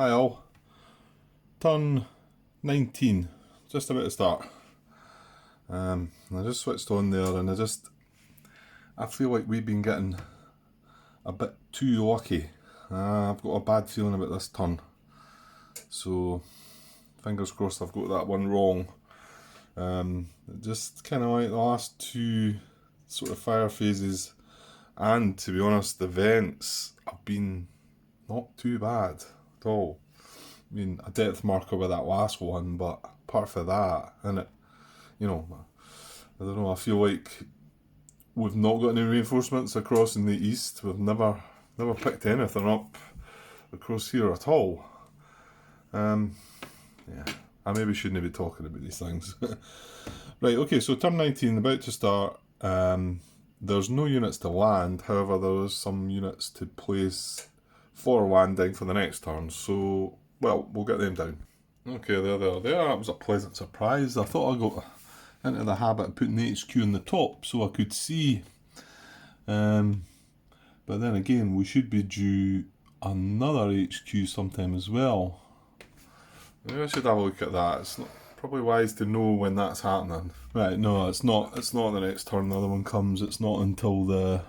Hi all. Turn 19, just about to start. I just switched on there and I feel like we've been getting a bit too lucky. I've got a bad feeling about this turn. So, fingers crossed I've got that one wrong. Just kind of like the last two sort of fire phases, and to be honest, the vents have been not too bad at all. I mean, a depth marker with that last one, but apart from that, and I don't know, I feel like we've not got any reinforcements across in the east. We've never picked anything up across here at all. Yeah, I maybe shouldn't be talking about these things. Right, okay, so turn 19, about to start. There's no units to land, however there is some units to place for landing for the next turn, so, well, we'll get them down. Okay, there. That was a pleasant surprise. I thought I got into the habit of putting the HQ on the top so I could see. But then again, we should be due another HQ sometime as well. Maybe I should have a look at that. It's not probably wise to know when that's happening. Right, no, it's not the next turn the other one comes. It's not until the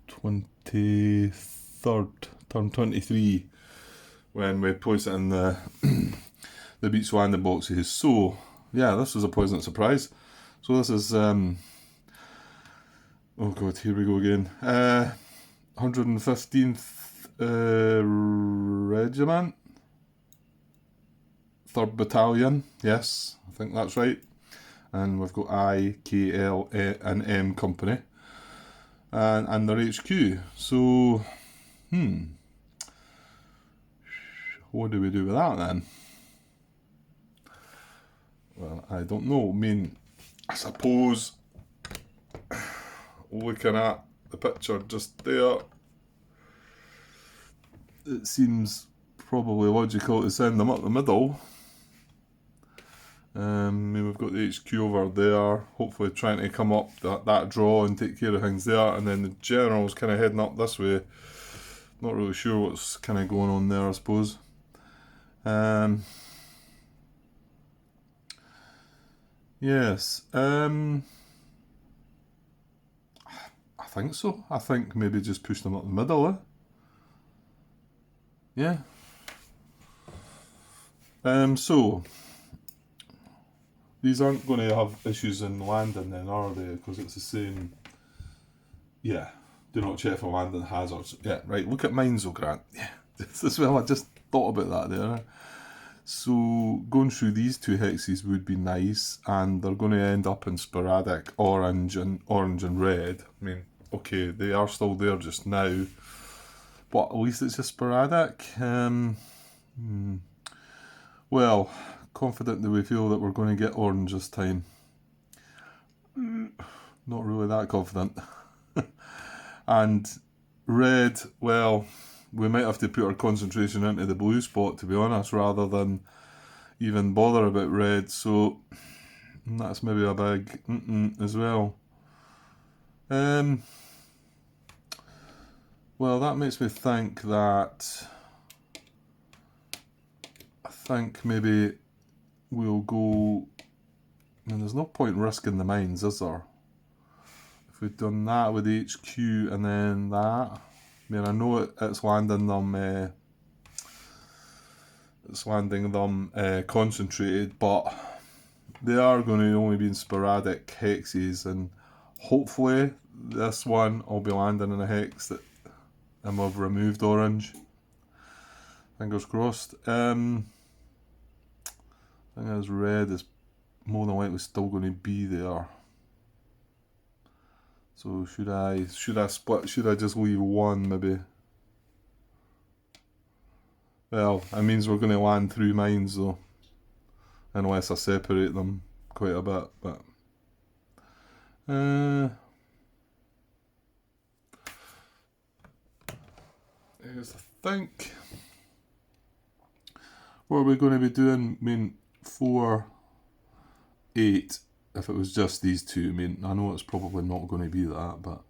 23rd, turn 23, when we place it in the the beach landing boxes. So, yeah, this was a pleasant surprise. So this is, oh god, here we go again. 115th Regiment, 3rd Battalion, yes, I think that's right. And we've got I, K, L, and M Company. And their HQ. So, what do we do with that then? Well, I don't know. I mean, I suppose looking at the picture just there, it seems probably logical to send them up the middle. I mean, we've got the HQ over there, hopefully trying to come up that draw and take care of things there, and then the general's kind of heading up this way. Not really sure what's kind of going on there, I suppose. Yes, I think so. I think maybe just push them up the middle, Yeah. So, these aren't going to have issues in landing then, are they? Because it's the same. Yeah. Do not check for landing hazards. Yeah, right. Look at mines, though, Grant. Yeah. As well, I just thought about that there. So, going through these two hexes would be nice, and they're going to end up in sporadic orange and red. I mean, okay, they are still there just now, but at least it's just sporadic. Well, confident that we feel that we're going to get orange this time. Not really that confident. And red, well, we might have to put our concentration into the blue spot, to be honest, rather than even bother about red. So that's maybe a big as well. Well, that makes me think that I think maybe we'll go. I mean, there's no point risking the mines, is there? If we'd done that with HQ and then that, I mean, I know it's landing them. Concentrated, but they are going to only be in sporadic hexes, and hopefully this one will be landing in a hex that we've removed orange. Fingers crossed. I think as red is more than likely still going to be there. So should I split? Should I just leave one maybe? Well, it means we're going to land through mines though, unless I separate them quite a bit. But I think what are we going to be doing? I mean, 4, 8. If it was just these two, I mean, I know it's probably not going to be that, but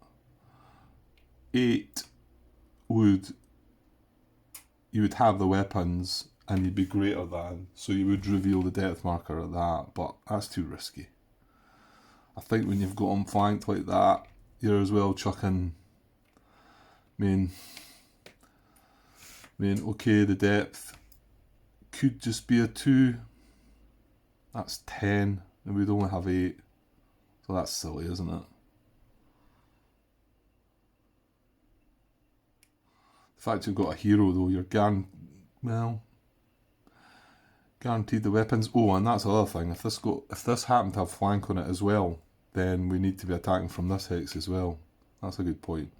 8 would you would have the weapons and you'd be greater than, so you would reveal the depth marker at that, but that's too risky. I think when you've got them flanked like that, you're as well chucking. I mean, okay, the depth could just be a 2. That's 10, and we'd only have 8. So that's silly, isn't it? The fact you've got a hero, though, you're guaranteed the weapons. Oh, and that's the other thing. If this happened to have flank on it as well, then we need to be attacking from this hex as well. That's a good point.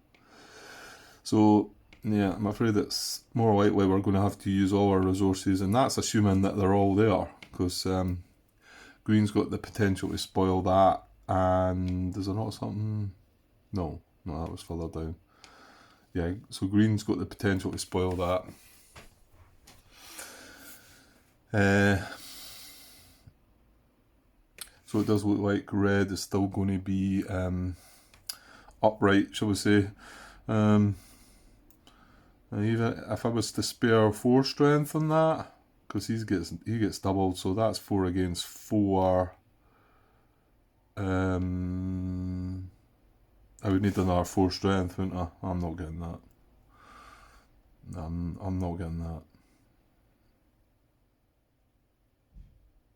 So, yeah, I'm afraid it's more likely we're going to have to use all our resources, and that's assuming that they're all there, because green's got the potential to spoil that, and is there not something? No, that was further down. Yeah, so green's got the potential to spoil that. So it does look like red is still going to be upright, shall we say. Even if I was to spare 4 strength on that, because he gets doubled, so that's 4 against 4. I would need another 4 strength, wouldn't I? I'm not getting that. I'm not getting that.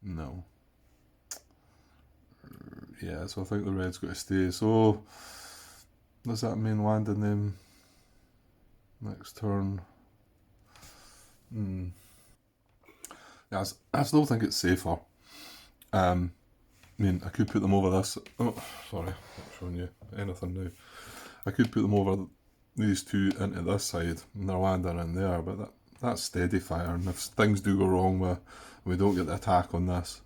No. Yeah, so I think the red's got to stay. So does that mean landing them next turn? Yeah, I still think it's safer. I mean, I could put them over this. Oh, sorry, not showing you anything now. I could put them over these 2 into this side, and they're landing in there, but that's steady fire, and if things do go wrong, we don't get the attack on this.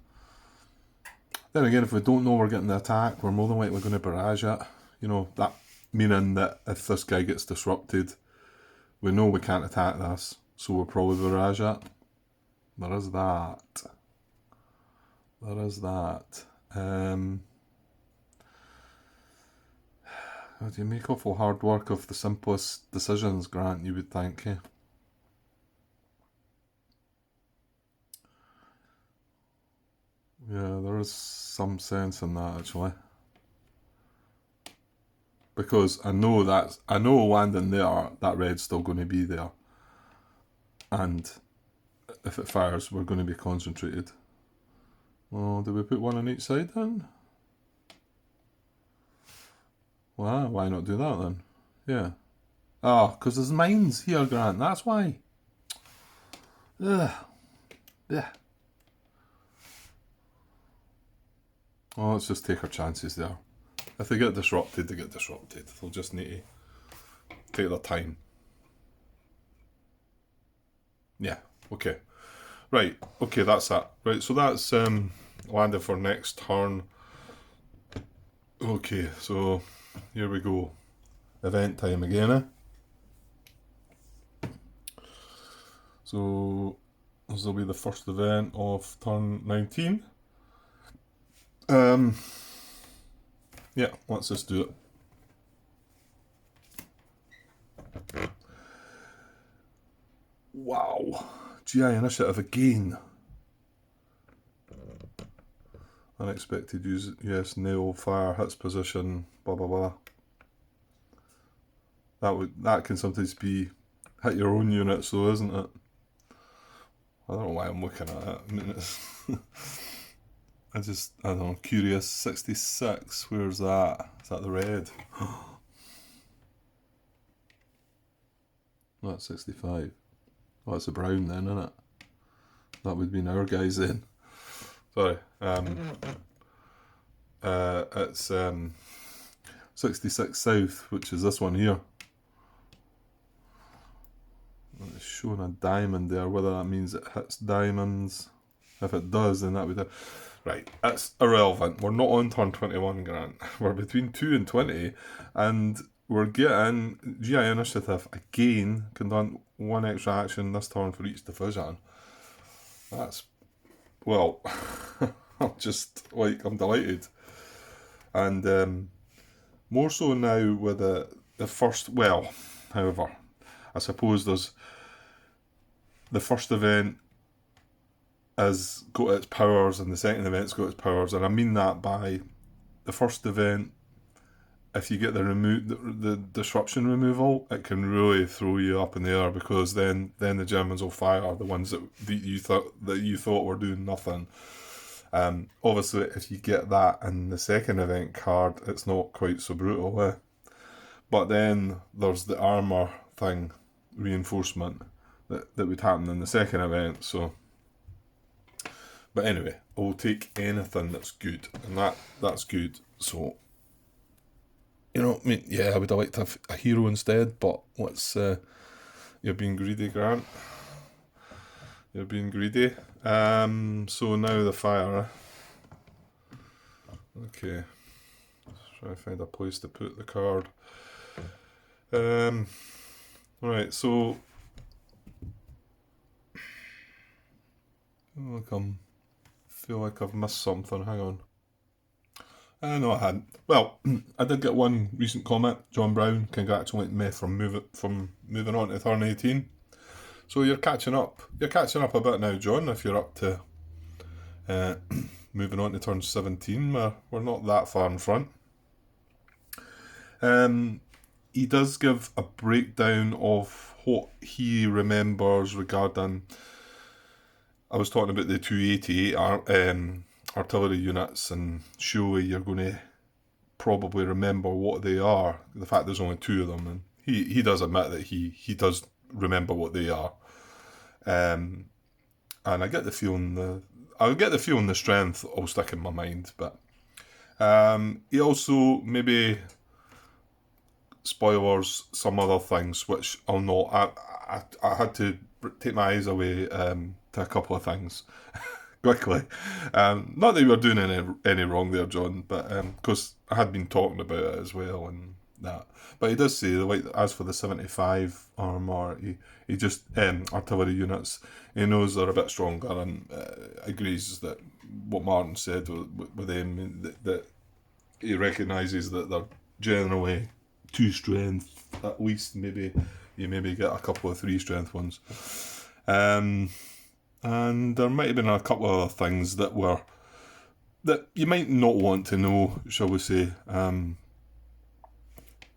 Then again, if we don't know we're getting the attack, we're more than likely going to barrage it. You know, that meaning that if this guy gets disrupted, we know we can't attack this, so we'll probably barrage it. There is that. You make awful hard work of the simplest decisions, Grant, you would think, eh? Yeah, there is some sense in that, actually. Because I know landing there, that red's still going to be there. And if it fires, we're going to be concentrated. Well, do we put 1 on each side then? Well, why not do that then? Yeah. Oh, because there's mines here, Grant, that's why. Ugh. Yeah. Oh, let's just take our chances there. If they get disrupted, they get disrupted. They'll just need to take their time. Yeah, okay. Right, okay, that's that. Right, so that's landed for next turn. Okay, so here we go. Event time again, eh? So this will be the first event of turn 19. Yeah, let's just do it. Wow. GI initiative again. Unexpected use, yes, nail, fire, hits position, blah blah blah. That can sometimes be hit your own units though, isn't it? I don't know why I'm looking at it. I mean, I don't know, curious. 66, where's that? Is that the red? Oh, that's 65. Oh, it's a brown then, isn't it? That would be our guys then. Sorry. It's 66 south, which is this one here. It's showing a diamond there. Whether that means it hits diamonds. If it does, then that would... Right, that's irrelevant. We're not on turn 21, Grant. We're between 2 and 20, and we're getting GI initiative again. Can done 1 extra action this turn for each division. That's... Well, I'm delighted. And more so now with the first... Well, however, I suppose there's the first event has got its powers and the second event's got its powers, and I mean that by the first event, if you get the disruption removal, it can really throw you up in the air, because then the Germans will fire the ones that you thought were doing nothing. Obviously, if you get that in the second event card, it's not quite so brutal, eh? But then there's the armor thing, reinforcement, that would happen in the second event. So, but anyway, I'll take anything that's good, and that's good. So, you know, I mean, yeah, I would have liked to have a hero instead, but you're being greedy, Grant. You're being greedy. So now the fire. Okay. Try to find a place to put the card. Right, so feel like I've missed something. Hang on. No, I hadn't. Well, I did get one recent comment. John Brown congratulating me from moving on to turn 18. So you're catching up. You're catching up a bit now, John. If you're up to moving on to turn 17, we're not that far in front. He does give a breakdown of what he remembers regarding. I was talking about the 288 artillery units, and surely you're going to probably remember what they are. The fact there's only two of them, and he does admit that he does remember what they are. And I get the feeling the strength will stick in my mind, but he also maybe spoilers some other things which I'll not. I had to take my eyes away to a couple of things quickly. Not that you were doing any wrong there, John, but because I had been talking about it as well and that. But he does say as for the 75 armour, he just artillery units, he knows they're a bit stronger, and agrees that what Martin said with them, that he recognises that they're generally 2 strength at least. Maybe you get a couple of 3 strength ones, and there might have been a couple of other things that you might not want to know, shall we say.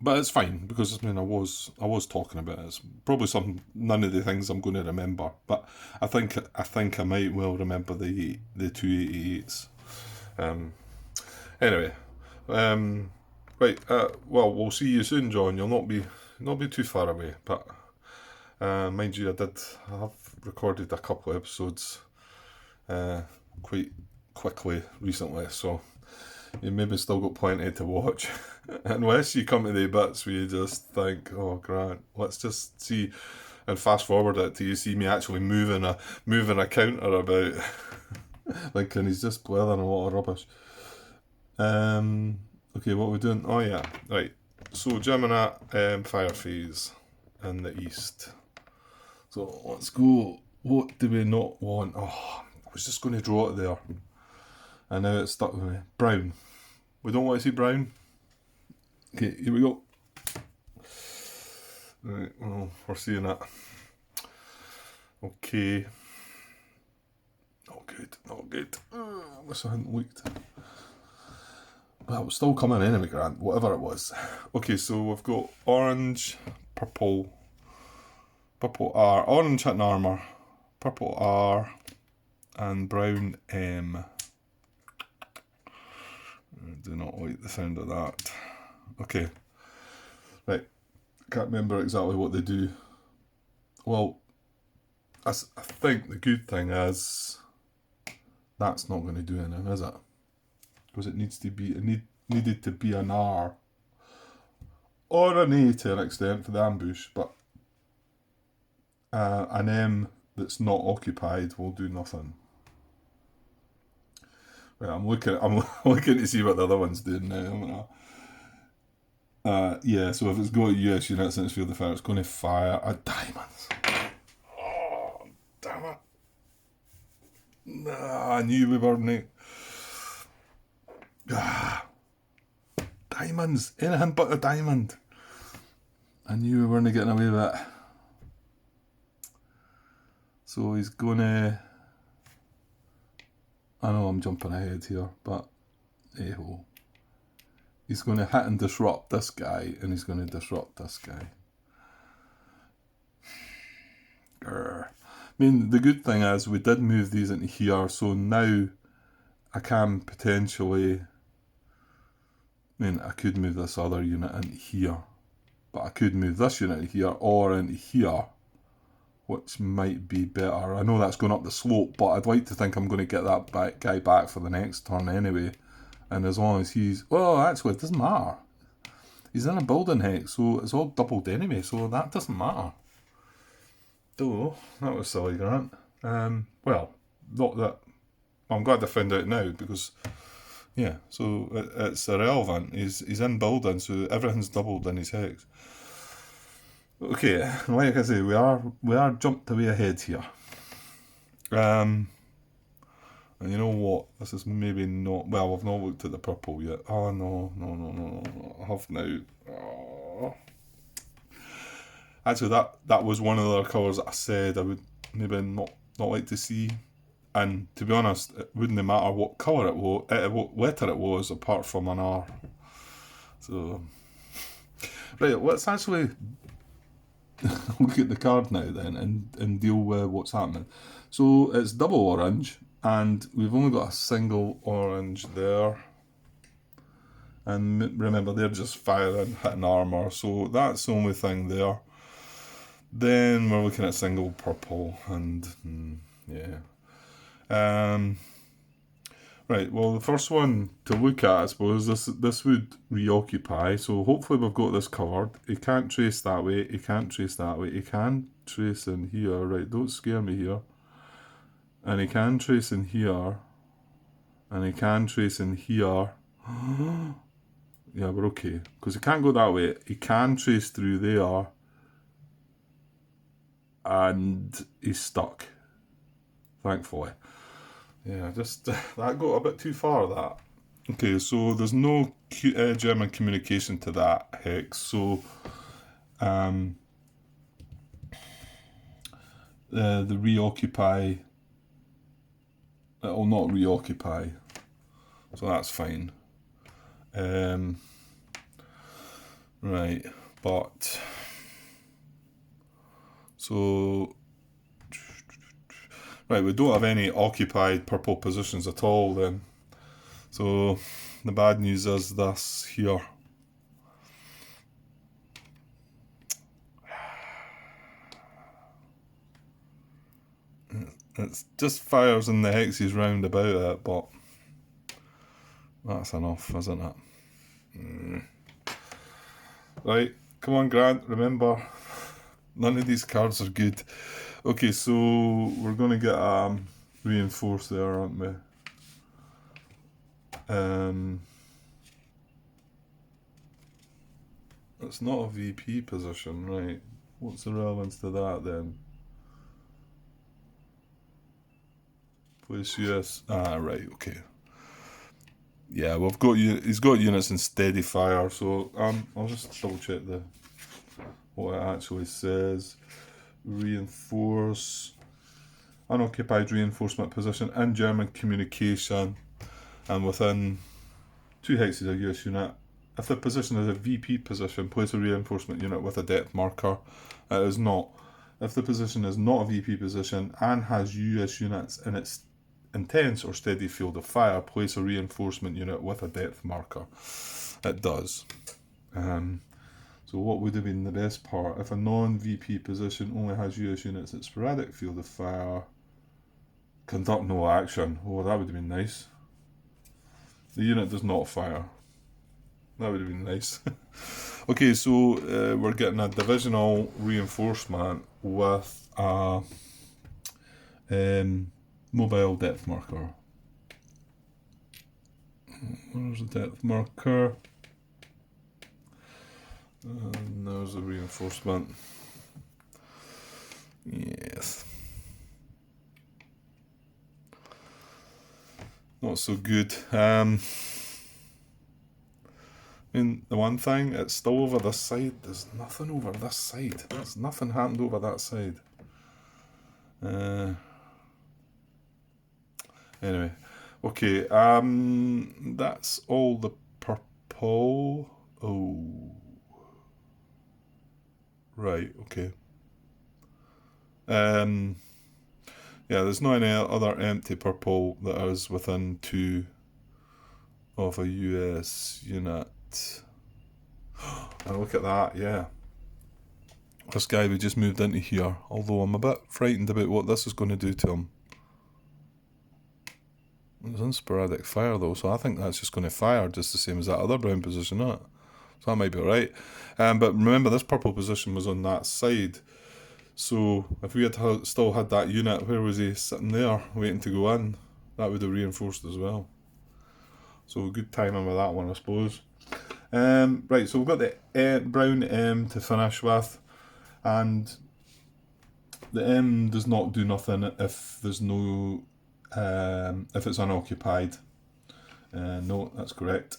But it's fine, because I was talking about it. It's probably none of the things I'm going to remember, but I think I might well remember the 288s. Anyway, right. Well, we'll see you soon, John. You'll not be too far away, but mind you, I have recorded a couple of episodes quite quickly recently, so you maybe still got plenty to watch. Unless you come to the bits where you just think, oh, Grant, let's just see, and fast forward it till you see me actually moving a counter about, like, and he's just blathering a lot of rubbish. Okay, what are we doing? Oh yeah, right. So Gemini fire phase in the east. So let's go. What do we not want? Oh, I was just going to draw it there, and now it's stuck with me. Brown. We don't want to see brown. Okay, here we go. Right, well, we're seeing it. Okay. Not good. I wish I hadn't looked. Well, it was still coming anyway, Grant, whatever it was. Okay, so we've got orange, purple R, orange hitting armour, purple R, and brown M. I do not like the sound of that. Okay. Right. Can't remember exactly what they do. Well, I think the good thing is that's not going to do anything, is it? Because it needed to be an R or an A to an extent for the ambush, but an M that's not occupied will do nothing. Right, I'm looking to see what the other one's doing now. Yeah, so if it's got US units in its field of fire, it's going to fire a diamonds. Oh, damn it. Nah, I knew we weren't. Diamonds. Anything but a diamond. I knew we weren't getting away with it. So he's gonna... I know I'm jumping ahead here, but hey-ho. He's going to hit and disrupt this guy, and he's going to disrupt this guy. Grr. I mean, the good thing is we did move these into here, so now I can potentially... I mean, I could move this other unit into here, but I could move this unit into here or into here, which might be better. I know that's going up the slope, but I'd like to think I'm going to get that guy back for the next turn anyway. And as long as he's... Well, actually, it doesn't matter. He's in a building hex, so it's all doubled anyway, so that doesn't matter. Though, that was silly, Grant. Well, not that... I'm glad I found out now, because... Yeah, so it's irrelevant. He's in building, so everything's doubled in his hex. Okay, like I say, we are jumped way ahead here. And you know what? This is maybe not... Well, I've not looked at the purple yet. Oh, no. I have now. Oh. Actually, that was one of the other colours that I said I would maybe not like to see. And to be honest, it wouldn't matter what colour it was, what letter it was, apart from an R. So... Right, let's actually look at the card now then and deal with what's happening. So it's double orange, and we've only got a single orange there. And remember, they're just firing, hitting armour, so that's the only thing there. Then we're looking at single purple, and yeah. Right, well, the first one to look at, I suppose, this would reoccupy, so hopefully we've got this covered. He can't trace that way, he can't trace that way, he can trace in here, right, don't scare me here. And he can trace in here, and he can trace in here. Yeah, we're okay, because he can't go that way. He can trace through there, and he's stuck, thankfully. Yeah, just that got a bit too far, that. Okay, so there's no German communication to that hex, so the reoccupy, it'll not reoccupy, so that's fine. Right, but so... Right, we don't have any occupied purple positions at all then. So the bad news is this here. It just fires in the hexes round about it, but that's enough, isn't it? Right, come on Grant, remember, none of these cards are good. Okay, so we're going to get reinforced there, aren't we? It's not a VP position, right? What's the relevance to that then? Place US. Ah, right, okay. Yeah, we've got he's got units in steady fire, so I'll just double check what it actually says. Reinforce, unoccupied reinforcement position in German communication and within 2 hexes of US unit. If the position is a VP position, place a reinforcement unit with a depth marker. It is not. If the position is not a VP position and has US units in its intense or steady field of fire, place a reinforcement unit with a depth marker. It does. So what would have been the best part? If a non-VP position only has US units at sporadic field of fire, conduct no action. Oh, that would have been nice. The unit does not fire. That would have been nice. Okay, so we're getting a divisional reinforcement with a mobile depth marker. Where's the depth marker? And there's the reinforcement. Yes. Not so good. I mean, the one thing, it's still over this side. There's nothing over this side. There's nothing happened over that side. Anyway, okay, that's all the purple. Oh, right, okay. Yeah, there's no any other empty purple that is within 2 of a US unit. And look at that, yeah. This guy we just moved into here, although I'm a bit frightened about what this is going to do to him. It's in sporadic fire though, so I think that's just going to fire just the same as that other brown position, isn't it? So that might be alright. But remember, this purple position was on that side. So if we had still had that unit, where was he sitting there waiting to go in? That would have reinforced as well. So good timing with that one, I suppose. Right, so we've got the brown M to finish with, and the M does not do nothing if there's no, if it's unoccupied. No, that's correct.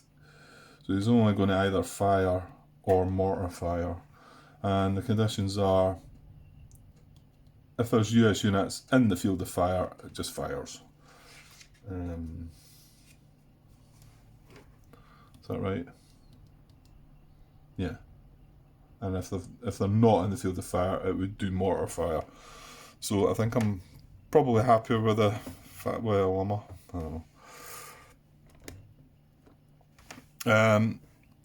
So he's only going to either fire or mortar fire, and the conditions are, if there's US units in the field of fire, it just fires. Is that right? Yeah. And if they're not in the field of fire, it would do mortar fire. So I think I'm probably happier with the well, Omaha. I don't know.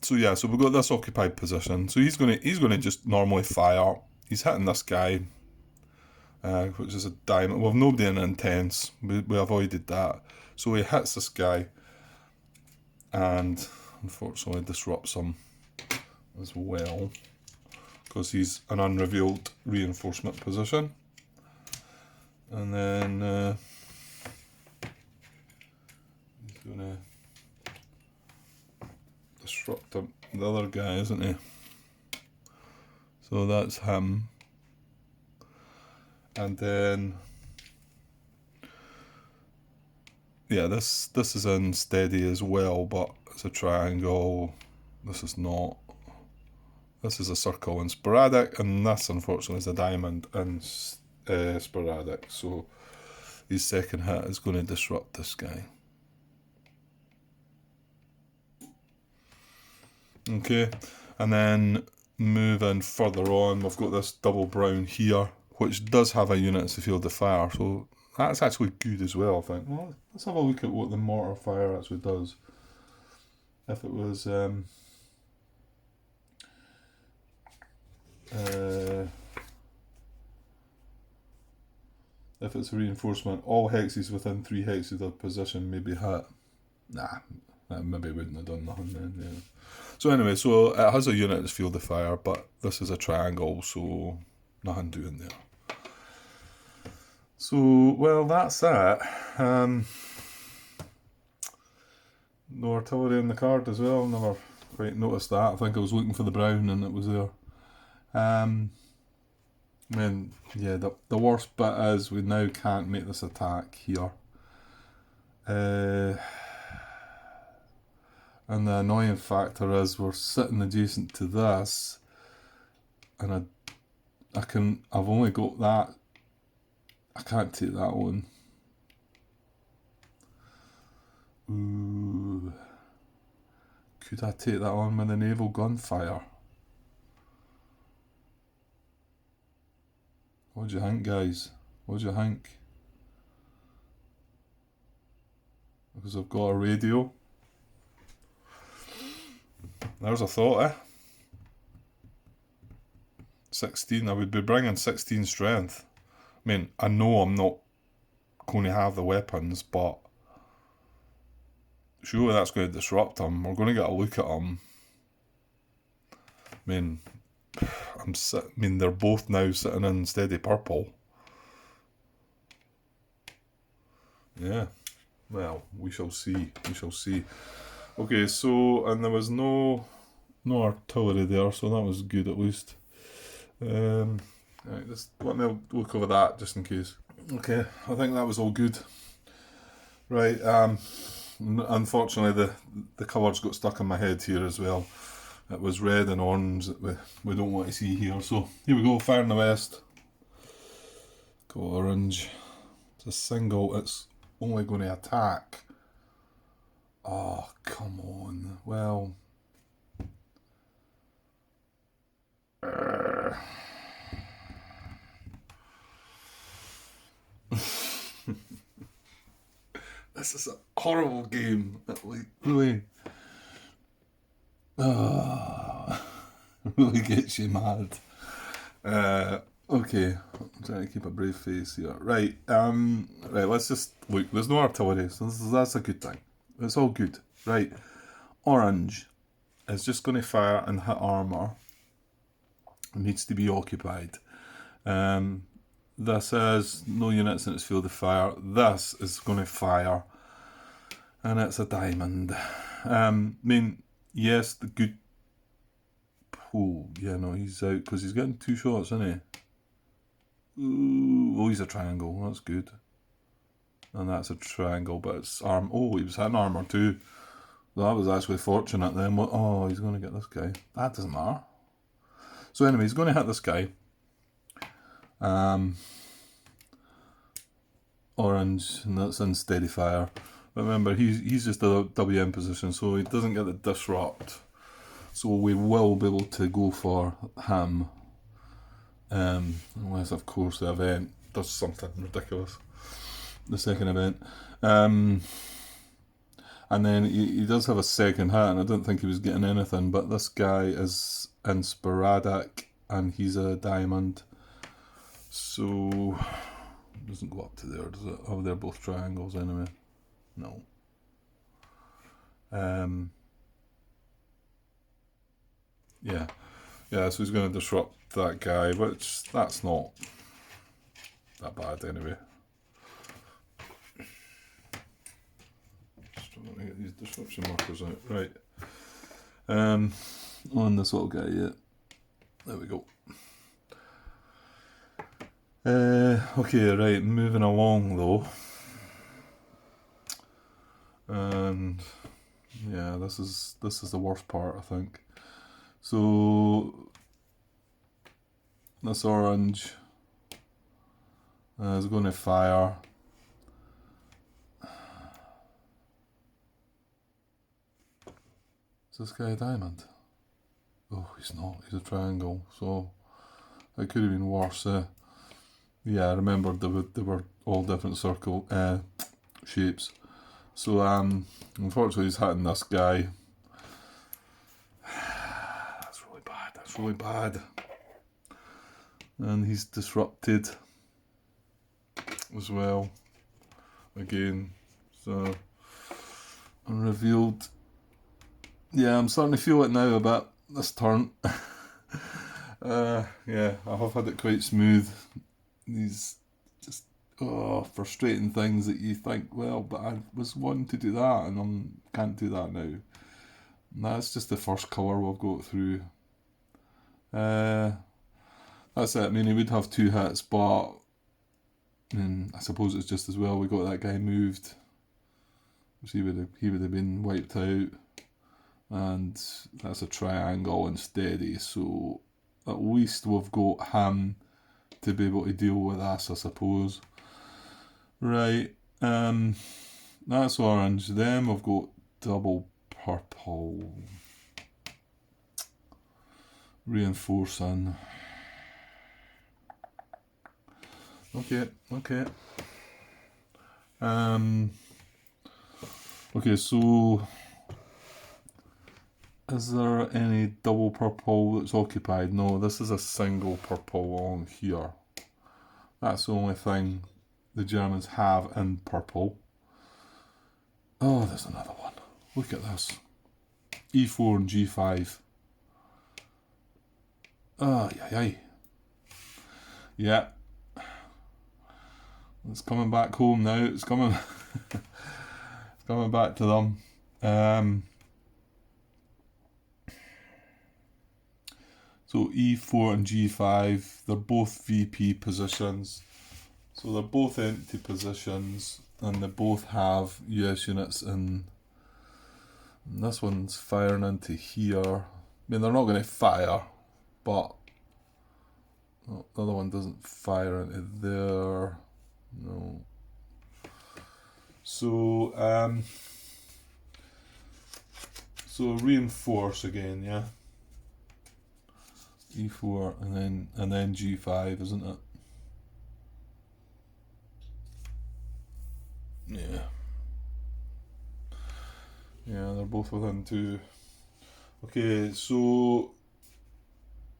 So yeah, so we've got this occupied position. So he's gonna just normally fire. He's hitting this guy, which is a diamond. Well, nobody in intense. We avoided that. So he hits this guy, and unfortunately disrupts him as well, because he's an unrevealed reinforcement position. And then he's gonna disrupt the other guy, isn't he? So that's him. And then yeah, this is unsteady as well, but it's a triangle. This is not. This is a circle and sporadic, and this unfortunately is a diamond and sporadic. So his second hit is going to disrupt this guy. Okay, and then moving further on, we've got this double brown here, which does have a unit as the field of fire, so that's actually good as well, I think. Well, let's have a look at what the mortar fire actually does. If it was if it's a reinforcement, all hexes within 3 hexes of position may be hit. Nah, that maybe wouldn't have done nothing then, yeah. So anyway, so it has a unit as field of fire, but this is a triangle, so nothing doing there. So, well, that's it. No artillery in the card as well, never quite noticed that. I think I was looking for the brown and it was there. I mean, yeah, the worst bit is we now can't make this attack here. And the annoying factor is we're sitting adjacent to this, and I've only got that. I can't take that one. Ooh. Could I take that on with a naval gunfire? What do you think, guys? What do you think? Because I've got a radio. There's a thought, eh? 16, I would be bringing 16 strength. I mean, I know I'm not going to have the weapons, but surely that's going to disrupt him. We're going to get a look at him. I mean, they're both now sitting in steady purple. Yeah. Well, we shall see. We shall see. Okay, so, and there was no artillery there, so that was good at least. Right, just let me look over that just in case. Okay, I think that was all good. Right, unfortunately the colours got stuck in my head here as well. It was red and orange that we don't want to see here, so here we go, fire in the west. go orange. It's a single, it's only going to attack. Oh, come on. Well. This is a horrible game. Like, really, really gets you mad. Okay, I'm trying to keep a brave face here. Right, let's just look. There's no artillery, so that's a good thing. It's all good. Right, orange is just going to fire and hit armor. It needs to be occupied. This is no units in its field of fire. This is going to fire, and it's a diamond. I mean, yes, the good. Oh, yeah, no, he's out because he's getting 2 shots, isn't he? Ooh, oh, he's a triangle. That's good. And that's a triangle, but it's arm. Oh, he was hitting armor too. That was actually fortunate then. Oh, he's going to get this guy. That doesn't matter. So anyway, he's going to hit this guy. Orange, and that's in steady fire. But remember, he's just a WM position, so he doesn't get the disrupt. So we will be able to go for him. Unless, of course, the event does something ridiculous. The second event. And then he does have a second hit, and I don't think he was getting anything, but this guy is in sporadic, and he's a diamond. So, it doesn't go up to there, does it? Oh, they're both triangles anyway. No. Yeah. Yeah, so he's going to disrupt that guy, which that's not that bad anyway. Just trying to get these disruption markers out. Right. On this little guy, yeah. There we go. Okay, right, moving along though. And yeah, this is the worst part, I think. So this orange is going to fire. Is this guy a diamond? Oh, he's not. He's a triangle. So it could have been worse. Yeah, I remember they were all different circle shapes. So unfortunately, he's hitting this guy. That's really bad. That's really bad. And he's disrupted as well. Again, so unrevealed. Yeah, I'm starting to feel it now a bit this turn. Yeah, I have had it quite smooth. These just frustrating things that you think, well, but I was wanting to do that and I can't do that now. And that's just the first colour we've got through. That's it. I mean, he would have 2 hits, but I suppose it's just as well we got that guy moved. So he would have been wiped out. And that's a triangle and steady, so at least we've got him to be able to deal with us, I suppose. Right, that's orange. Then we've got double purple. Reinforcing. Okay. Okay, so is there any double purple that's occupied? No, this is a single purple along here. That's the only thing the Germans have in purple. Oh, there's another one. Look at this. E4 and G5. Oh, yeah. Yeah. It's coming back home now. It's coming. It's coming back to them. So E4 and G5, they're both VP positions. So they're both empty positions, and they both have US units in. And this one's firing into here. I mean, they're not going to fire, but the other one doesn't fire into there. So so reinforce again, yeah. E4 and then G5, isn't it? Yeah. Yeah, they're both within 2. Okay, so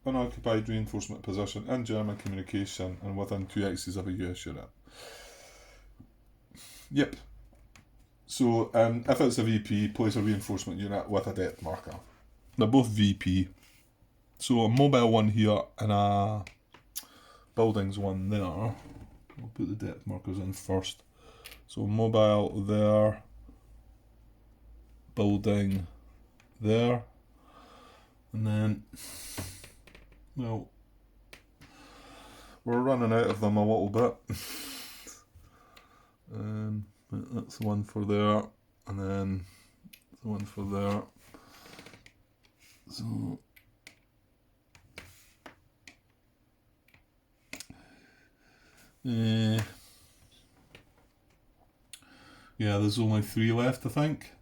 unoccupied reinforcement position in German communication and within 2 axes of a US unit. Yep. So if it's a VP, place a reinforcement unit with a depth marker. They're both VP. So a mobile one here and a buildings one there. We'll put the depth markers in first. So mobile there, building there, and then, well, we're running out of them a little bit. That's the one for there, and then the one for there. So yeah, there's only 3 left, I think.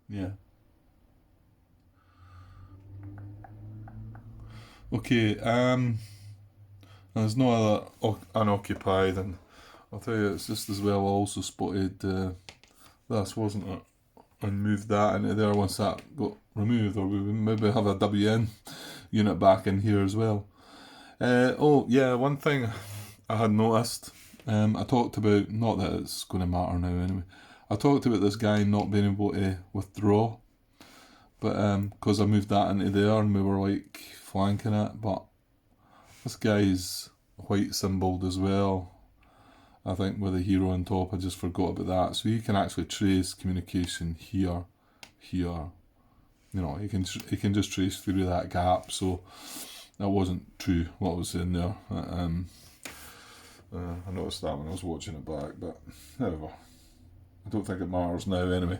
Yeah. Okay, there's no other unoccupied, and I'll tell you, it's just as well I also spotted this, wasn't it? And moved that into there once that got removed, or we maybe have a WN unit back in here as well. Oh yeah, one thing I had noticed, I talked about, not that it's going to matter now anyway, I talked about this guy not being able to withdraw, but because I moved that into there and we were like flanking it, but this guy's white symboled as well, I think, with a hero on top. I just forgot about that. So you can actually trace communication here. You know, you can just trace through that gap. So that wasn't true what was in there. I noticed that when I was watching it back, but however, I don't think it matters now anyway.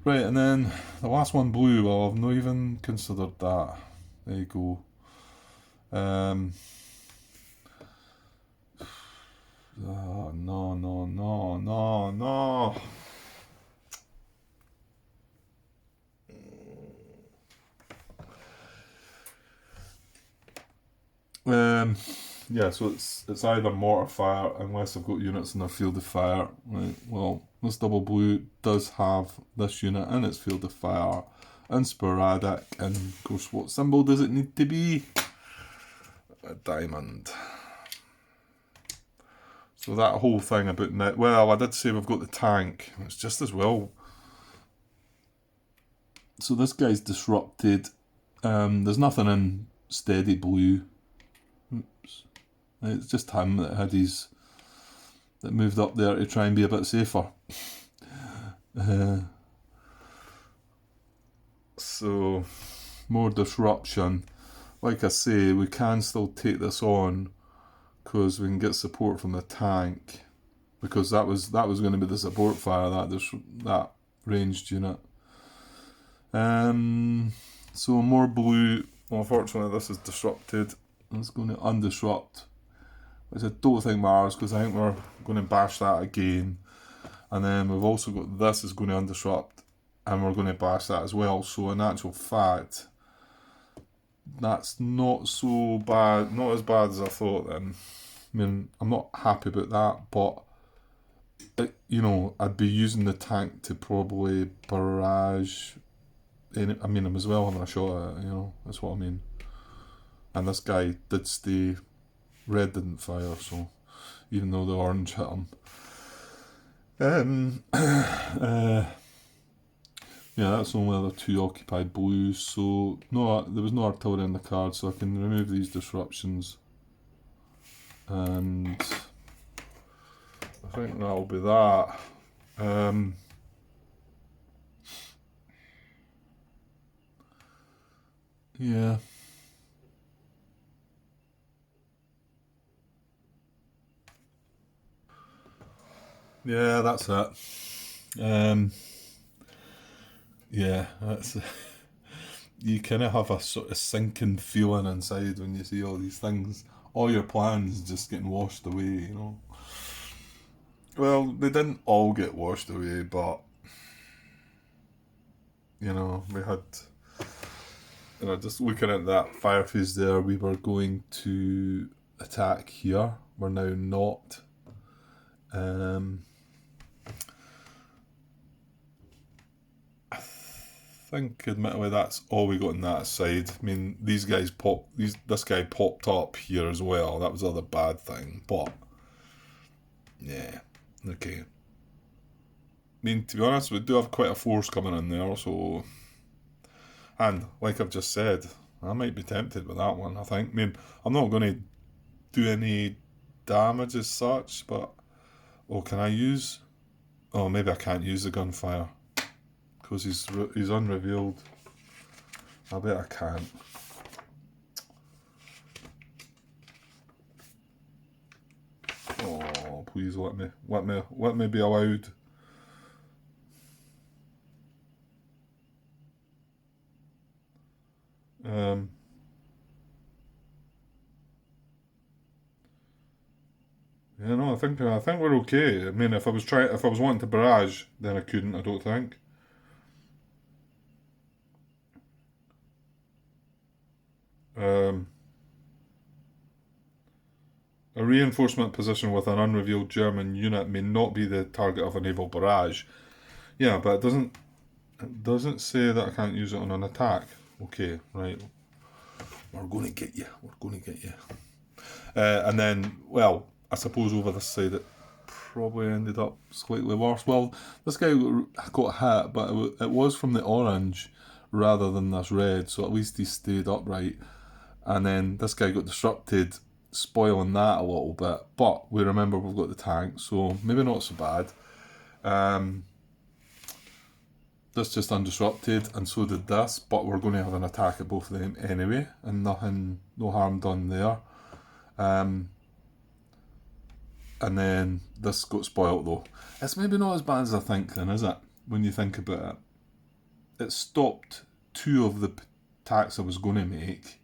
Right, and then the last one, blue. Well, I've not even considered that. There you go. Oh, no. Yeah, so it's either mortar fire unless I've got units in their field of fire. Right. Well, this double blue does have this unit in its field of fire and sporadic, and of course, what symbol does it need to be? A diamond. So that whole thing about net. Well, I did say we've got the tank. It's just as well. So this guy's disrupted. There's nothing in steady blue. Oops. It's just him that had his, that moved up there to try and be a bit safer. So more disruption. Like I say, we can still take this on because we can get support from the tank, because that was going to be the support fire, that ranged unit. So more blue. Well, unfortunately, this is disrupted. It's going to undisrupt, which I don't think matters because I think we're going to bash that again. And then we've also got this is going to undisrupt, and we're going to bash that as well. So in actual fact, that's not so bad, not as bad as I thought then. I mean, I'm not happy about that, but I'd be using the tank to probably barrage. I'm as well having a shot at it, that's what I mean. And this guy did stay, red didn't fire, so even though the orange hit him. Yeah, that's the only other 2 occupied blues, so no, there was no artillery in the card, so I can remove these disruptions. And I think that'll be that. Yeah. Yeah, that's it. Yeah, that's you kind of have a sort of sinking feeling inside when you see all these things, all your plans just getting washed away, Well, they didn't all get washed away, but we had, just looking at that fire phase there, we were going to attack here. We're now not. I think, admittedly, that's all we got on that side. I mean, this guy popped up here as well. That was the other bad thing, but yeah, okay. I mean, to be honest, we do have quite a force coming in there, so. And, like I've just said, I might be tempted with that one, I think. I mean, I'm not going to do any damage as such, but. Oh, can I use. Oh, maybe I can't use the gunfire. Because he's unrevealed. I bet I can't. Oh, please let me be allowed. Yeah, no, I think we're okay. I mean, if I was wanting to barrage, then I couldn't. I don't think. Um, a reinforcement position with an unrevealed German unit may not be the target of a naval barrage. Yeah, but it doesn't say that I can't use it on an attack. Okay, right. We're going to get you. We're going to get you. And then, well, I suppose over this side it probably ended up slightly worse. Well, this guy got hit, but it was from the orange rather than this red, so at least he stayed upright. And then this guy got disrupted, spoiling that a little bit. But we remember we've got the tank, so maybe not so bad. This just undisrupted, and so did this, but we're going to have an attack at both of them anyway, and no harm done there. And then this got spoilt though. It's maybe not as bad as I think then, is it? When you think about it. It stopped two of the attacks I was going to make,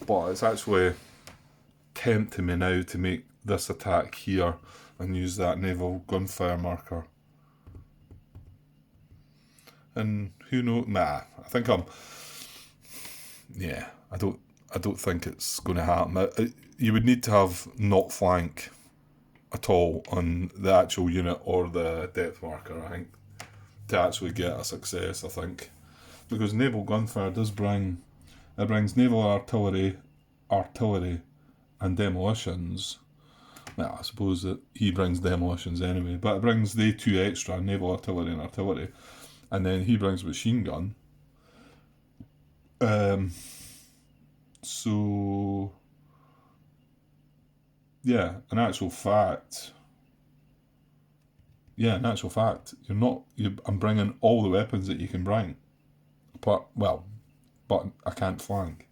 but it's actually tempting me now to make this attack here and use that naval gunfire marker. And who knows? Nah, I think yeah, I don't think it's going to happen. You would need to have not flank at all on the actual unit or the depth marker, I think, to actually get a success, I think. Because naval gunfire brings naval artillery, and demolitions. Well, I suppose that he brings demolitions anyway, but it brings the two extra, naval artillery and artillery, and then he brings machine gun. So yeah, in actual fact, I'm bringing all the weapons that you can bring, but I can't flank.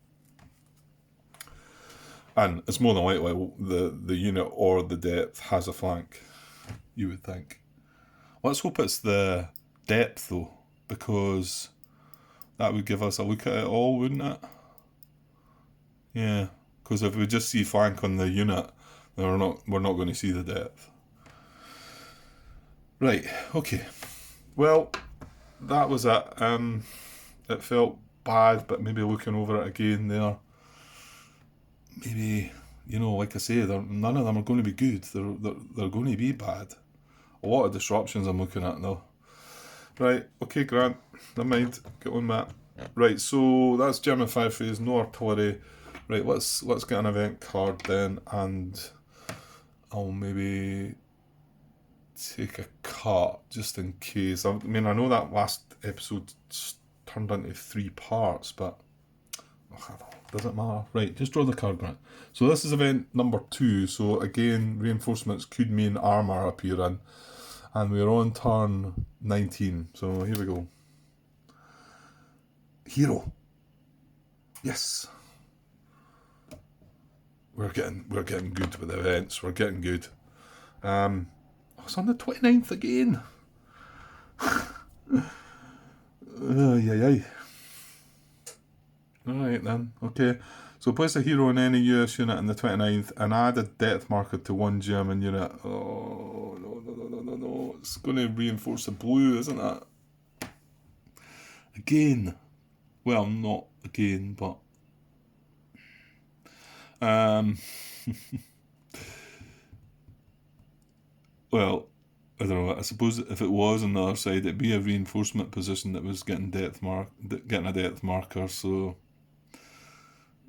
And it's more than likely the unit or the depth has a flank, you would think. Let's hope it's the depth though, because that would give us a look at it all, wouldn't it? Yeah, because if we just see flank on the unit, then we're not going to see the depth. Right, okay. Well, that was it. It felt bad, but maybe looking over it again there, maybe, like I say, none of them are going to be good. They're going to be bad. A lot of disruptions I'm looking at though. Right, okay, Grant, never mind. Get on that. Right, so that's German fire phase, no artillery. Right, let's get an event card then, and I'll maybe take a cut just in case. I mean, I know that last episode turned into 3 parts, but doesn't matter. Right, just draw the card, Grant. So this is event number 2. So again, reinforcements could mean armour appearing, and we're on turn 19. So here we go. Hero. Yes. We're getting good with events. We're getting good. It's on the 29th again. Yay. Alright then, okay. So place a hero in any US unit on the 29th and add a depth marker to one German unit. Oh, no. It's going to reinforce the blue, isn't it? Again. Well, not again, but... well, I don't know. I suppose if it was on the other side, it'd be a reinforcement position that was getting a depth marker. So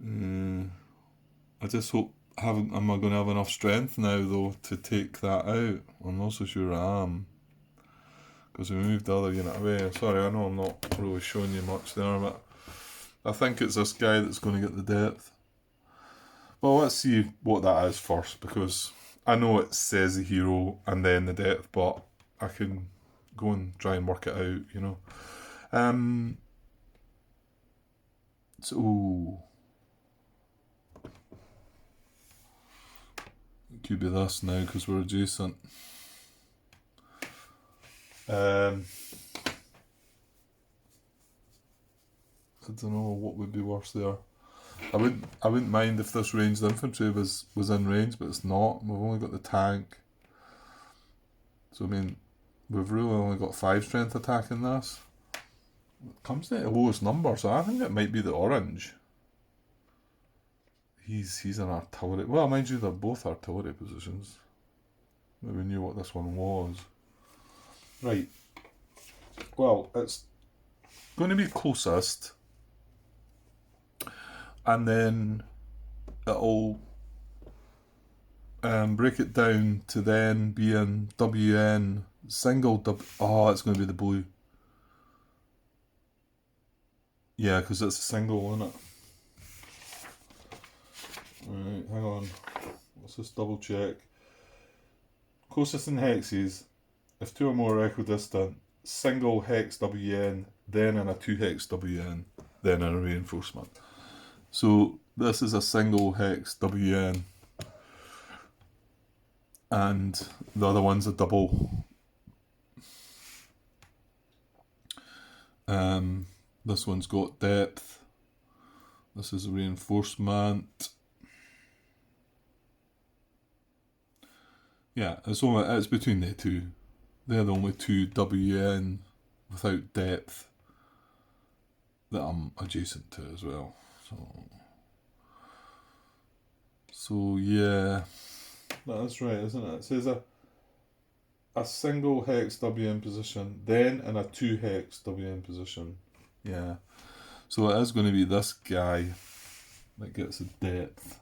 I just hope am I going to have enough strength now though to take that out? I'm not so sure I am, because we moved the other unit away. Sorry, I know I'm not really showing you much there, but I think it's this guy that's going to get the depth. Well, let's see what that is first, because I know it says the hero and then the depth, but I can go and try and work it out, you know. So it could be this now because we're adjacent. I don't know what would be worse there. I wouldn't mind if this ranged infantry was in range, but it's not. We've only got the tank. So I mean, we've really only got 5 strength attacking this. It comes to the lowest number, so I think it might be the orange. He's an artillery. Well, mind you, they're both artillery positions. Maybe we knew what this one was. Right. Well, it's going to be closest. And then it'll break it down to then being WN single W. Oh, it's going to be the blue. Yeah, because it's a single, isn't it? Right, hang on. Let's just double check. Closest in hexes, if 2 or more equidistant, single hex WN, then in a 2 hex WN, then in a reinforcement. So this is a single hex WN, and the other one's a double. This one's got depth. This is a reinforcement. Yeah, it's between the two. They're the only 2 WN without depth that I'm adjacent to as well. So yeah, that's right, isn't it? It says a single hex WN position, then in a 2 hex WN position. Yeah, so it is going to be this guy that gets the depth.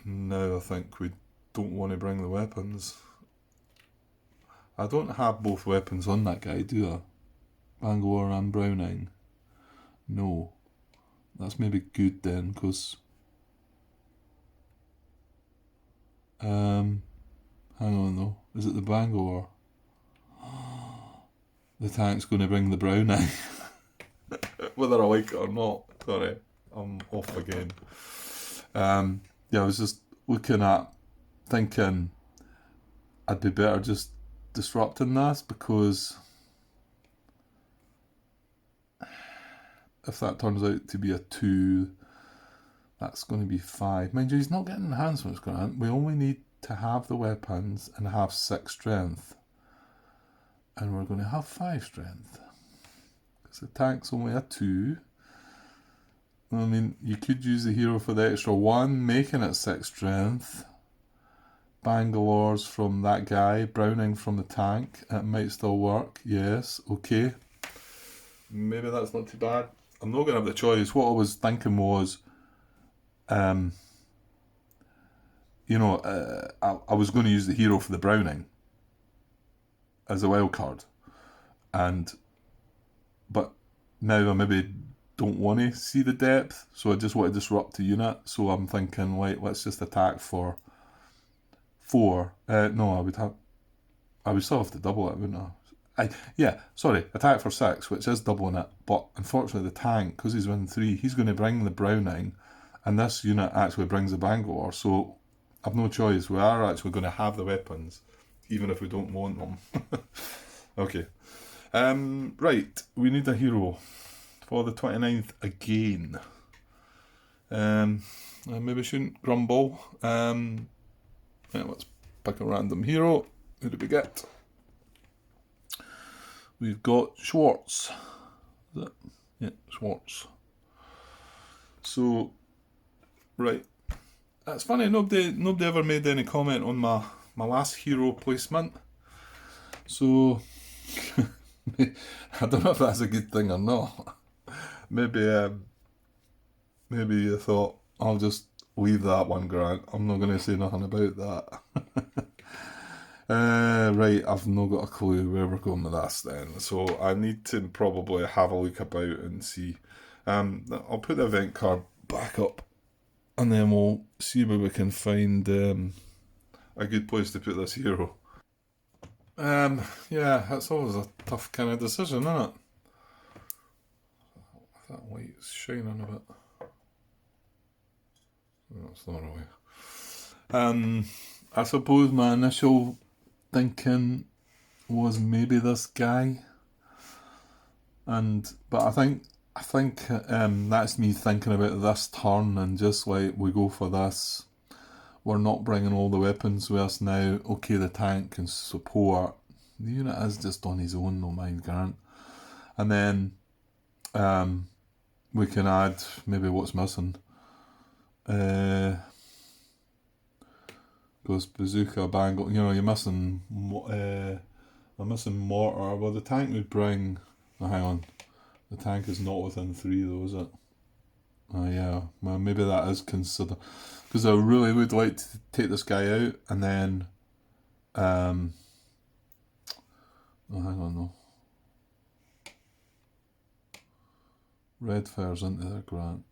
Now I think we don't want to bring the weapons. I don't have both weapons on that guy, do I? Bangalore and Browning. No. That's maybe good then, because... hang on though. Is it the Bangalore? The tank's going to bring the Browning. Whether I like it or not. Sorry, I'm off again. Yeah, I was just looking at, thinking I'd be better just disrupting this, because if that turns out to be a 2, that's going to be 5. Mind you, he's not getting enhancements, Grant. We only need to have the weapons and have 6 strength. And we're going to have 5 strength. Because the tank's only a 2. I mean, you could use the hero for the extra 1, making it 6 strength. Bangalore's from that guy, Browning from the tank. It might still work, yes, okay. Maybe that's not too bad. I'm not going to have the choice. What I was thinking was, I was going to use the hero for the Browning as a wild card. But now I maybe don't want to see the depth, so I just want to disrupt the unit. So I'm thinking, like, let's just attack for 4. No, I would still have to double it, wouldn't I? Attack for 6, which is doubling it. But unfortunately, the tank, because he's win 3, he's going to bring the Browning, and this unit actually brings the Bangalore. So I've no choice. We are actually going to have the weapons, even if we don't want them. Okay. Right, we need a hero for the 29th again. I maybe shouldn't grumble. Let's pick a random hero. Who do we get? We've got Schwartz. Is it? Yeah, Schwartz. So, right. That's funny, nobody ever made any comment on my last hero placement. So, I don't know if that's a good thing or not. Maybe you thought, I'll just leave that one, Grant. I'm not going to say nothing about that. Right, I've not got a clue where we're going with this then. So I need to probably have a look about and see. I'll put the event card back up and then we'll see where we can find a good place to put this hero. Yeah, that's always a tough kind of decision, isn't it? That light's shining a bit. That's not really. I suppose my initial thinking was maybe this guy, but I think that's me thinking about this turn and just like we go for this. We're not bringing all the weapons with us now. Okay, the tank can support. The unit is just on his own, no mind, Grant. And then we can add maybe what's missing. Goes bazooka, bangle. You know, you're missing. I'm missing mortar. Well, the tank would bring. Oh, hang on. The tank is not within 3 though, is it? Oh yeah. Well, maybe that is considered. Because I really would like to take this guy out and then. Oh, hang on, no. Red fires into their Grant.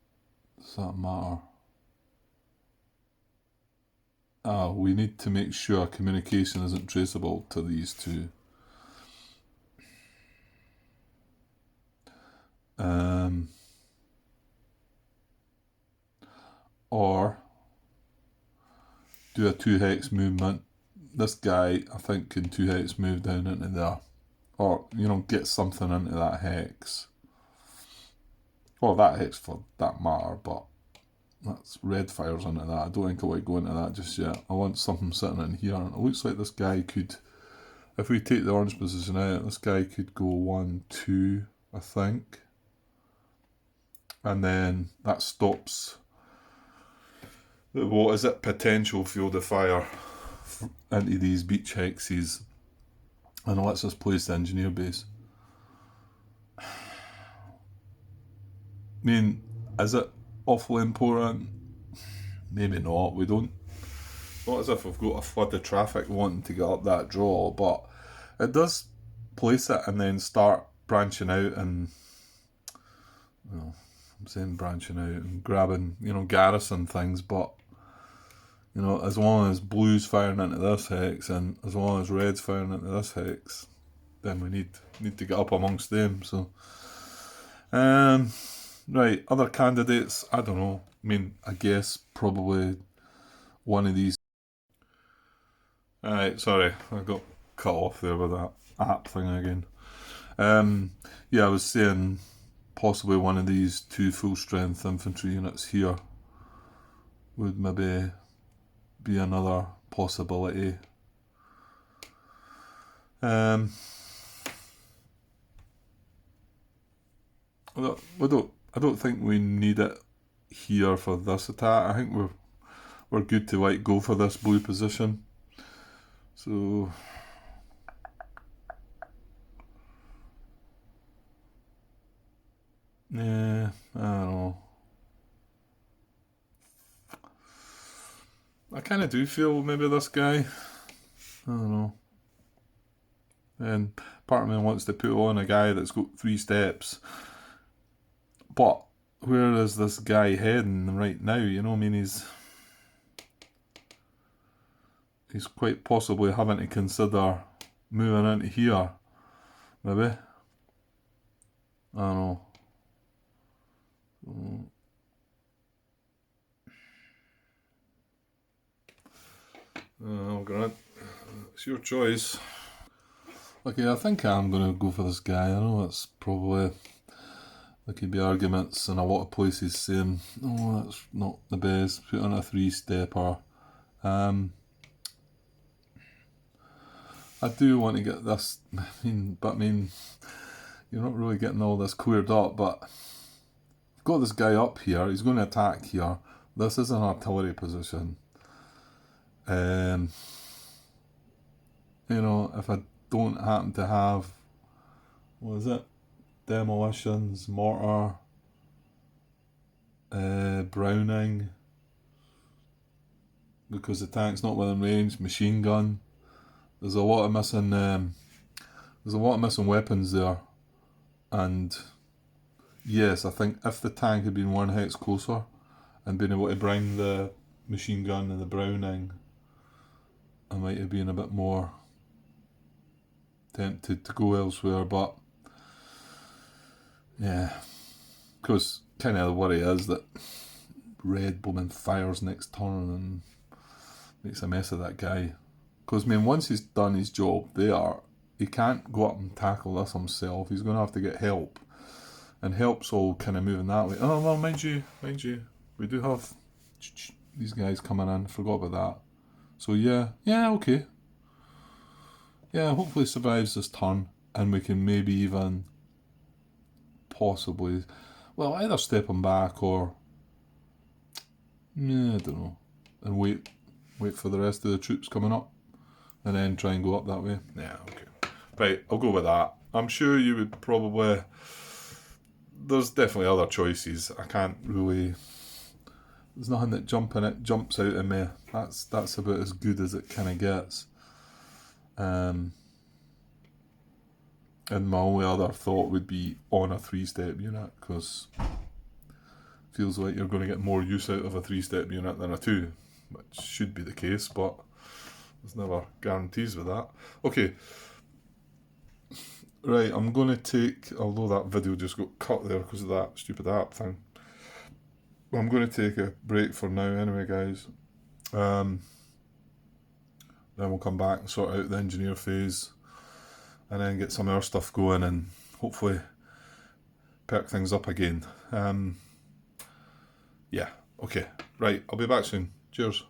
Does that matter? We need to make sure communication isn't traceable to these two. Or do a 2-hex movement. This guy, I think, can 2-hex move down into there. Or, get something into that hex. Or that hex for that matter, but that's red fires into that. I don't think I want to go into that just yet. I want something sitting in here. And it looks like this guy could, if we take the orange position out, this guy could go 1, 2, I think. And then that stops what is it, potential field of fire into these beach hexes and lets us place the engineer base. I mean, is it awfully important? Maybe not. We don't. Not as if we've got a flood of traffic wanting to get up that draw, but it does place it and then start branching out and. Well, I'm saying branching out and grabbing, garrison things, but. As long as blue's firing into this hex and as long as red's firing into this hex, then we need to get up amongst them. So, right, other candidates, I don't know. I mean, I guess probably one of these. Alright, sorry, I got cut off there with that app thing again. Yeah, I was saying possibly one of these 2 full strength infantry units here would maybe be another possibility. I don't think we need it here for this attack. I think we're good to go for this blue position. So yeah, I don't know. I kind of do feel maybe this guy. I don't know. And part of me wants to put on a guy that's got 3 steps. But where is this guy heading right now? I mean, he's quite possibly having to consider moving into here. Maybe. I don't know. Oh, Grant, it's your choice. Okay, I think I'm going to go for this guy. I know it's probably, there could be arguments in a lot of places saying, oh, that's not the best, put on a three-stepper. I do want to get this, I mean, you're not really getting all this cleared up, but I've got this guy up here, he's going to attack here. This is an artillery position. You know, if I don't happen to have, what is it? Demolitions, mortar, Browning, because the tank's not within range, machine gun. There's a lot of missing. There's a lot of missing weapons there, and yes, I think if the tank had been one hex closer and been able to bring the machine gun and the Browning, I might have been a bit more tempted to go elsewhere. But yeah, because kind of the worry is that Red blooming fires next turn and makes a mess of that guy. Because, I mean, once he's done his job there, he can't go up and tackle this himself. He's going to have to get help. And help's all kind of moving that way. Oh, well, mind you, we do have these guys coming in. Forgot about that. So, yeah, okay. Yeah, hopefully survives this turn. And we can maybe even possibly, well, either step him back or, I don't know. And wait for the rest of the troops coming up. And then try and go up that way. Yeah, okay. Right, I'll go with that. I'm sure you would probably... There's definitely other choices. I can't really... There's nothing that jumps out at me. That's about as good as it kind of gets. And my only other thought would be on a three-step unit, because it feels like you're going to get more use out of a three-step unit than a two, which should be the case, but there's never guarantees with that. Okay. Right, I'm going to take, although that video just got cut there because of that stupid app thing, I'm going to take a break for now anyway, guys. Then we'll come back and sort out the engineer phase and then get some other stuff going and hopefully perk things up again. Yeah, okay. Right, I'll be back soon. Cheers.